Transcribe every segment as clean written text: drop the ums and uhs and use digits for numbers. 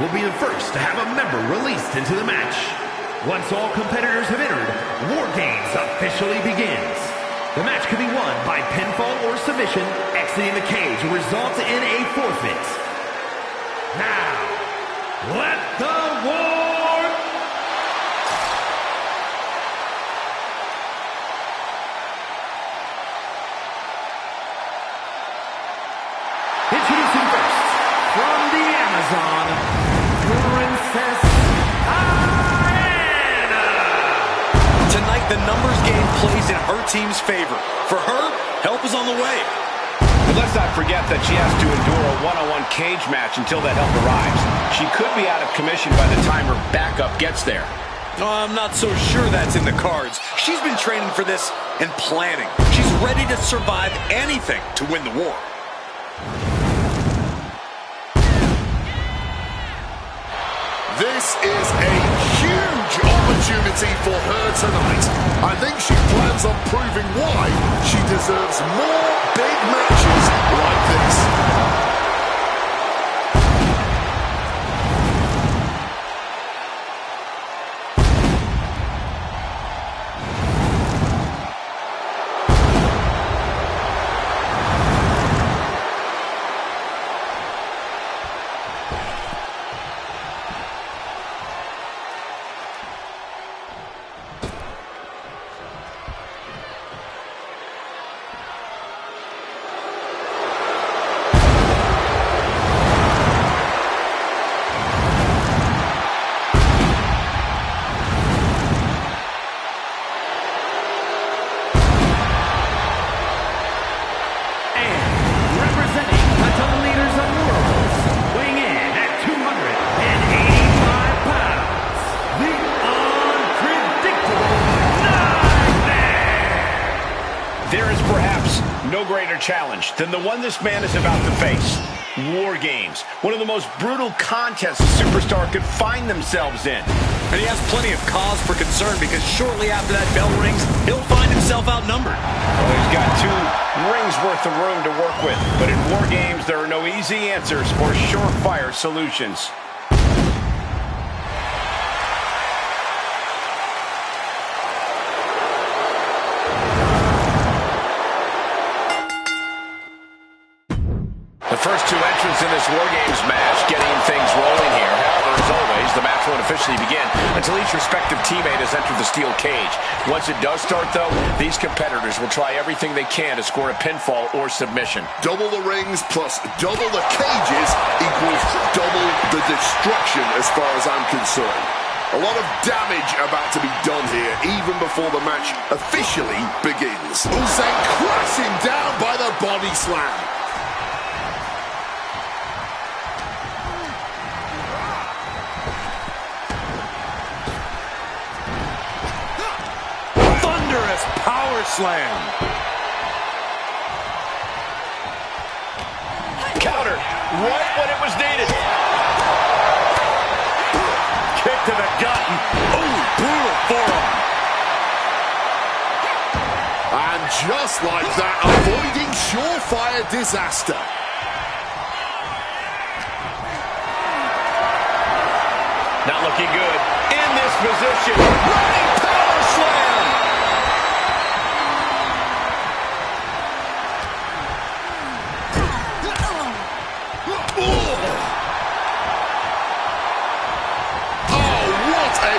will be the first to have a member released into the match. Once all competitors have entered, War Games officially begins. The match can be won by pinfall or submission. Exiting the cage will result in a forfeit. Now, let the war... Introducing first, from the Amazon, Princess Diana. Tonight, the numbers game plays in her team's favor. For her, help is on the way. But let's not forget that she has to endure a one-on-one cage match until that help arrives. She could be out of commission by the time her backup gets there. I'm not so sure that's in the cards. She's been training for this and planning. She's ready to survive anything to win the war. This is a huge opportunity for her tonight. I think she plans on proving why she deserves more big matches like this. There is perhaps no greater challenge than the one this man is about to face. War Games, one of the most brutal contests a superstar could find themselves in. And he has plenty of cause for concern because shortly after that bell rings, he'll find himself outnumbered. Well, he's got 2 rings worth of room to work with. But in War Games, there are no easy answers or surefire solutions. The first 2 entrants in this War Games match getting things rolling here. However, as always, the match won't officially begin until each respective teammate has entered the steel cage. Once it does start, though, these competitors will try everything they can to score a pinfall or submission. Double the rings plus double the cages equals double the destruction as far as I'm concerned. A lot of damage about to be done here, even before the match officially begins. Usain crashing down by the body slam. Power slam. Counter right when it was needed. Kick to the gut. Oh, brutal forearm. And just like that, avoiding surefire disaster. Not looking good in this position. Running power slam.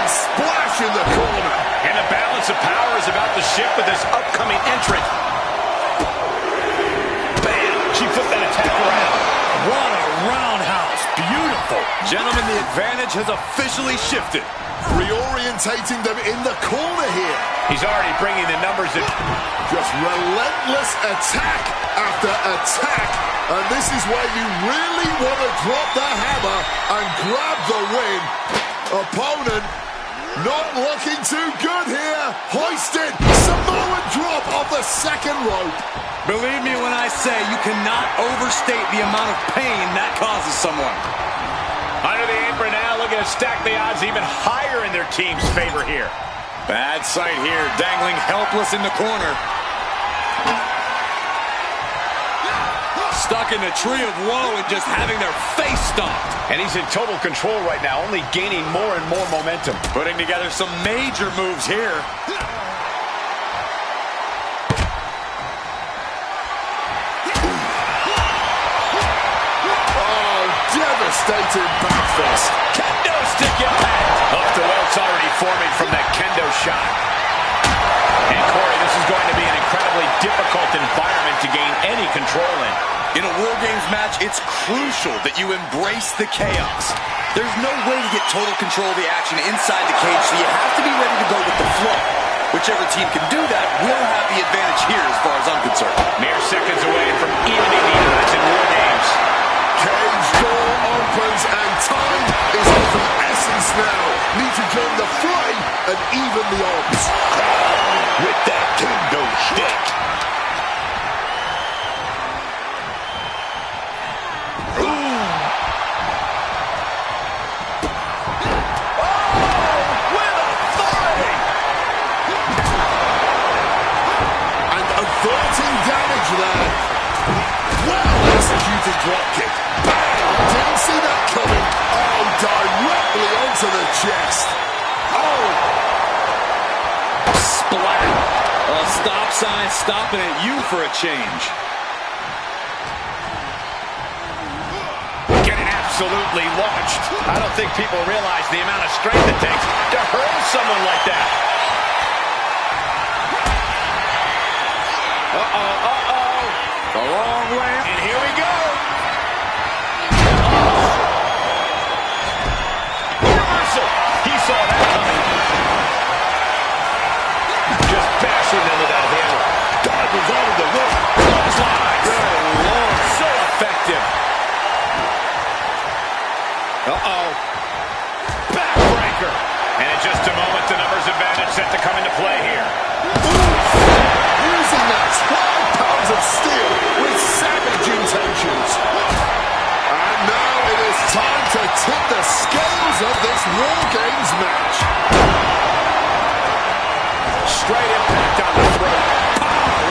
Splash in the corner. And the balance of power is about to shift with this upcoming entrant. Bam! She flipped that attack around. What a roundhouse. Beautiful. Gentlemen, the advantage has officially shifted. Reorientating them in the corner here. He's already bringing the numbers in. Just relentless attack after attack. And this is where you really want to drop the hammer and grab the win. Opponent not looking too good here. Hoisted. Samoan drop off the second rope. Believe me when I say you cannot overstate the amount of pain that causes someone. Under the apron now, looking to stack the odds even higher in their team's favor here. Bad sight here, dangling helpless in the corner. stuck in the tree of woe and just having their face stomped. And he's in total control right now, only gaining more and more momentum. Putting together some major moves here. Oh, devastating back fist. Kendo stick impact. Up to what's already forming from that kendo shot. And Corey, this is going to be an incredibly difficult environment to gain any control in. In a War Games match, it's crucial that you embrace the chaos. There's no way to get total control of the action inside the cage, so you have to be ready to go with the flow. Whichever team can do that will have the advantage here as far as I'm concerned. Mere seconds away from evening the odds in War Games. Cage door opens and time is of the essence now. Need to join the fray and even the odds. With that kendo stick. There. Well executed drop kick. Bang! Didn't see that coming. Oh, directly onto the chest. Oh! Splat. A stop sign stopping at you for a change. Getting absolutely launched. I don't think people realize the amount of strength it takes to hurl someone like that. The long way. And here we go. Reversal. He saw that coming. Just bashing into that hammer. Dodges out of the way. Clothesline. Good Lord. So effective. Backbreaker. And in just a moment, the numbers advantage set to come into play here. Using that 12 pounds of steel with savage intentions. And now it is time to tip the scales of this War Games match. Straight impact on the throat.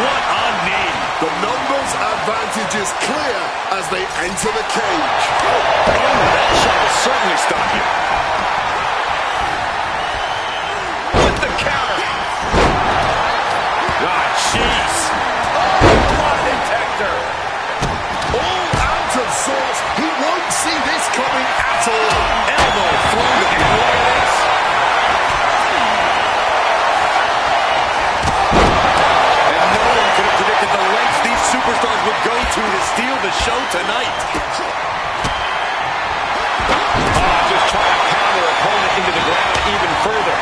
What a knee. The numbers advantage is clear as they enter the cage. That shot will certainly stop you. With the counter. Ah, jeez. Oh, blood detector. All out of sorts. He won't see this coming at all. Elbow through the look at this. And no one could have predicted the lengths these superstars would go to steal the show tonight. Just trying to pound their opponent into the ground even further.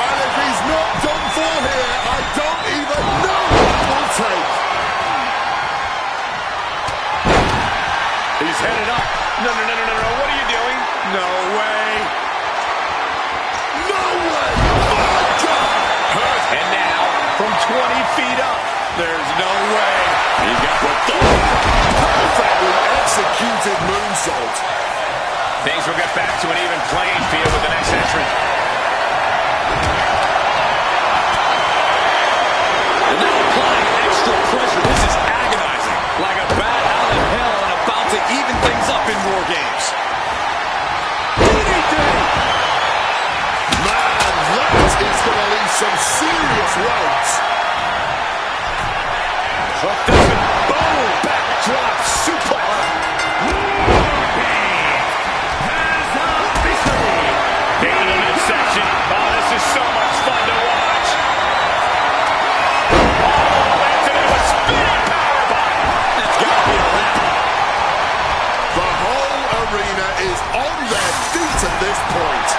And if he's not done for here, I don't even know what it will take. He's headed up. No. What are you doing? No way. No way! My God! Hurt. And now, from 20 feet up, there's no way. He got whipped up. Perfectly executed moonsault. Things will get back to an even playing field with the next entrant. And now applying extra pressure. This is agonizing. Like a bat out of hell and about to even things up in War Games. DDT! Man, that is going to leave some serious weights. Hooked up and boom! Backdrop suplex. Into the midsection. Oh, this is so much fun to watch. Into a spinning powerbomb. That's got to be a wrap. The whole arena is on their feet at this point.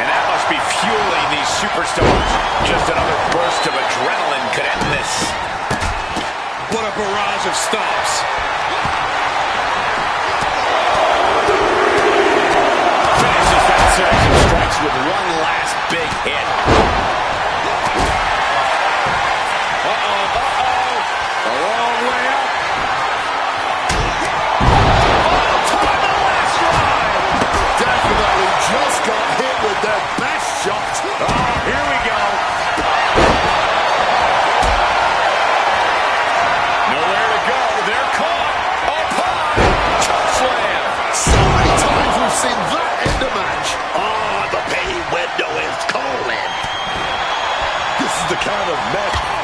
And that must be fueling these superstars. Just another burst of adrenaline could end this. What a barrage of stops. Finishes that series of strikes with one last big hit. The long way up. Time the last ride. Definitely just got hit with their best shot. Oh, here we go.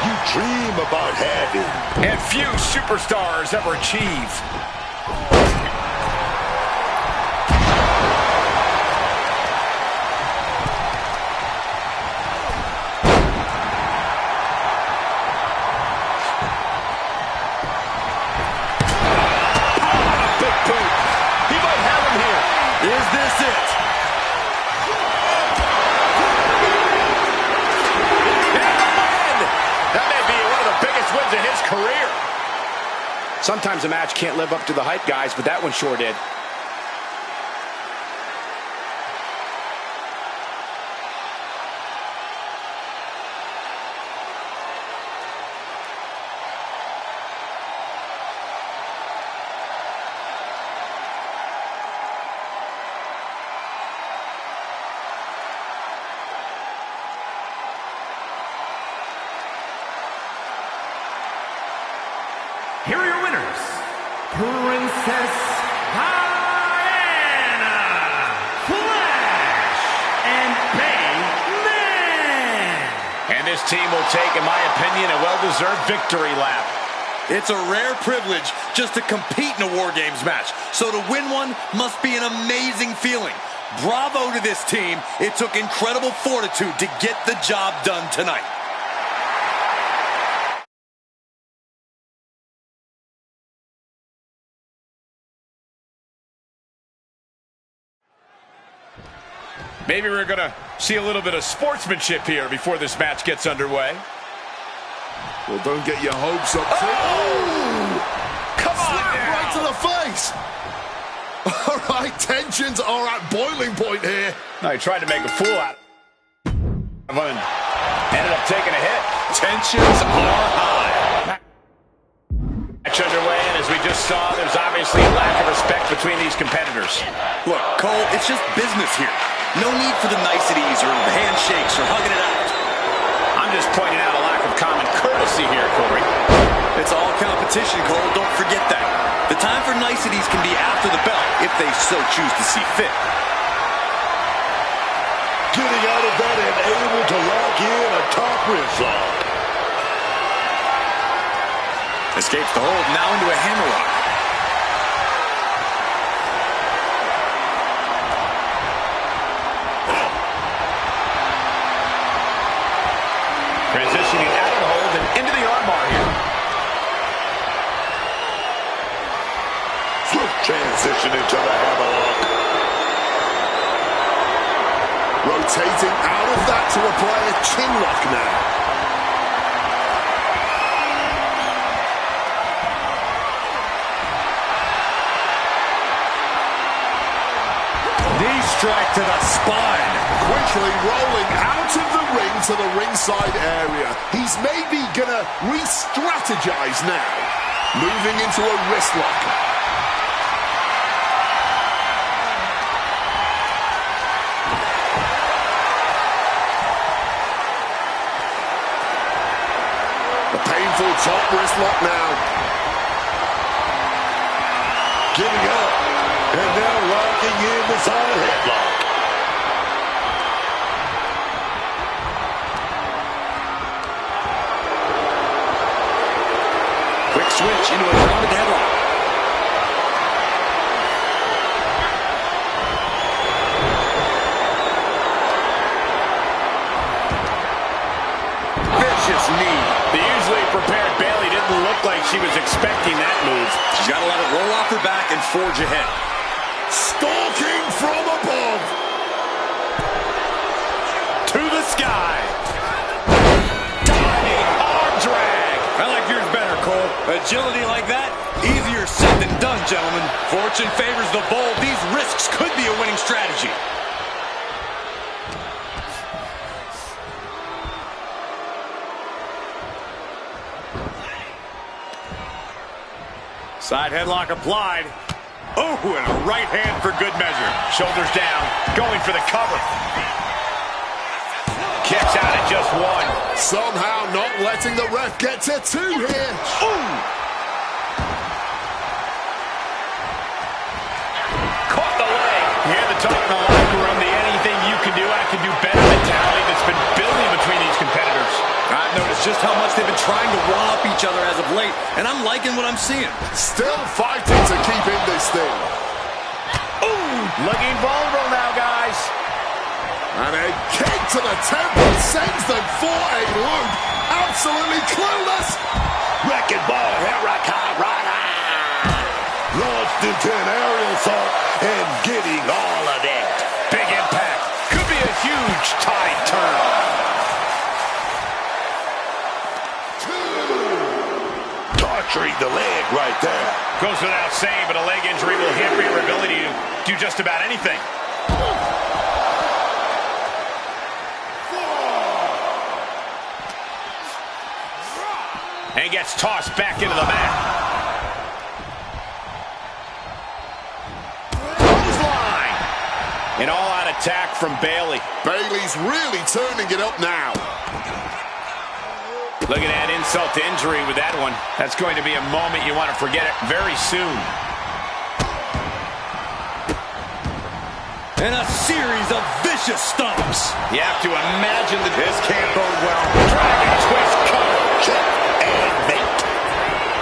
you dream about having. And few superstars ever achieve. Sometimes a match can't live up to the hype, guys, but that one sure did. Here are your winners, Princess Diana, Flash, and Bayman. And this team will take, in my opinion, a well-deserved victory lap. It's a rare privilege just to compete in a War Games match. So to win one must be an amazing feeling. Bravo to this team. It took incredible fortitude to get the job done tonight. Maybe we're going to see a little bit of sportsmanship here before this match gets underway. Well, don't get your hopes up. Come on now. Right to the face. All right, tensions are at boiling point here. No, he tried to make a fool out of him. Ended up taking a hit. Tensions are high. Match underway, and as we just saw, there's obviously a lack of respect between these competitors. Look, Cole, it's just business here. No need for the niceties or handshakes or hugging it out. I'm just pointing out a lack of common courtesy here, Corey. It's all competition, Cole. Don't forget that. The time for niceties can be after the bell, if they so choose to see fit. Getting out of that and able to lock in a top wrist lock. Escapes the hold, now into a hammer lock. Transitioning out of the hold and into the armbar here. Swift transition into the hammerlock. Rotating out of that to apply a chin lock now. Knee strike to the spine. Quickly rolling out of the ring to the ringside area. He's maybe gonna re-strategize now. Moving into a wrist lock. The painful top wrist lock now. Giving up. And now locking in the side headlock. Quick switch into a grounded headlock. Vicious knee. The usually prepared Bayley didn't look like she was expecting that move. She's got to let it roll off her back and forge ahead. Stalking from above. To the sky. Diving arm drag. I like yours better, Cole. Agility like that, easier said than done, gentlemen. Fortune favors the bold. These risks could be a winning strategy. Side headlock applied. Oh, and a right hand for good measure. Shoulders down, going for the cover. Kicks out at just one. Somehow not letting the ref get to two here. Ooh! Caught the leg. You hear the talk in the locker room, the anything you can do, I can do better mentality that's been building between these competitors. I've noticed just how much they've been trying to one-up each other as of late, and I'm liking what I'm seeing. Still fighting to keep in this thing. Ooh, looking vulnerable now, guys. And a kick to the temple sends them for a loop. Absolutely clueless. Wrecking ball, Hurricanrana. Launched into an aerial assault and getting all of that. Big impact. Could be a huge tide turn. Torturing the leg right there. Goes without saying, but a leg injury will hamper your ability to do just about anything. And gets tossed back into the mat. Clothesline. An all-out attack from Bayley. Bayley's really turning it up now. Look at that insult to injury with that one. That's going to be a moment you want to forget it very soon. And a series of vicious stomps. You have to imagine that this can't bode well. Dragon twist cover. Check and mate.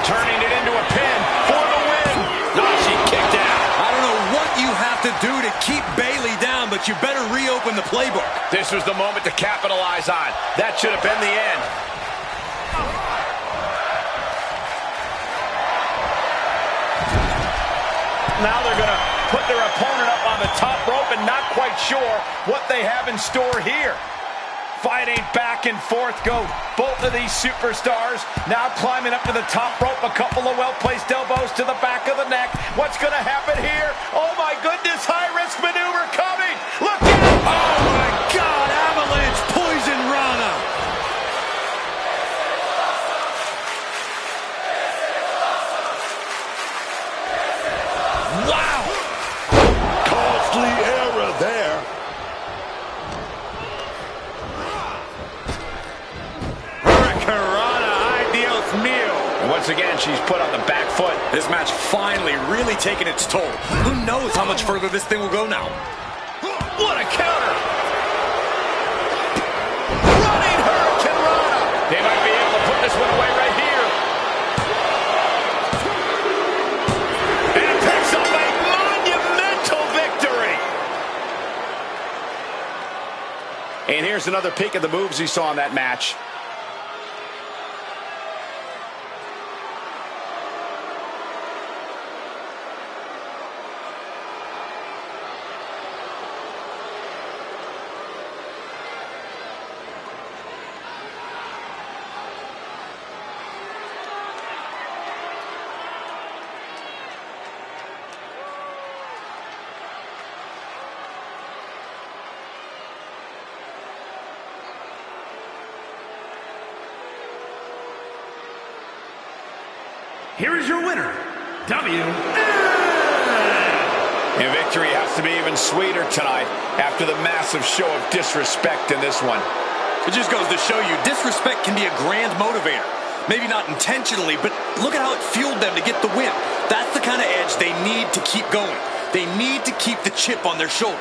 Turning it into a pin for the win. No, she kicked out. I don't know what you have to do to keep Bayley down, but you better reopen the playbook. This was the moment to capitalize on. That should have been the end. Now they're going to put their opponent up on the top rope and not quite sure what they have in store here. Fighting back and forth go both of these superstars. Now climbing up to the top rope. A couple of well-placed elbows to the back of the neck. What's going to happen here? Oh, my goodness. High-risk maneuver coming. Look out. Oh, my God. Avalanche poison Rana. Wow. Costly error there. And once again, she's put on the back foot. This match finally really taking its toll. Who knows how much further this thing will go now? What a counter! Running Hurricanrana! They might be able to put this one away right here. And picks up a monumental victory! And here's another peek at the moves you saw in that match. Here is your winner, And victory has to be even sweeter tonight after the massive show of disrespect in this one. It just goes to show you, disrespect can be a grand motivator. Maybe not intentionally, but look at how it fueled them to get the win. That's the kind of edge they need to keep going. They need to keep the chip on their shoulder.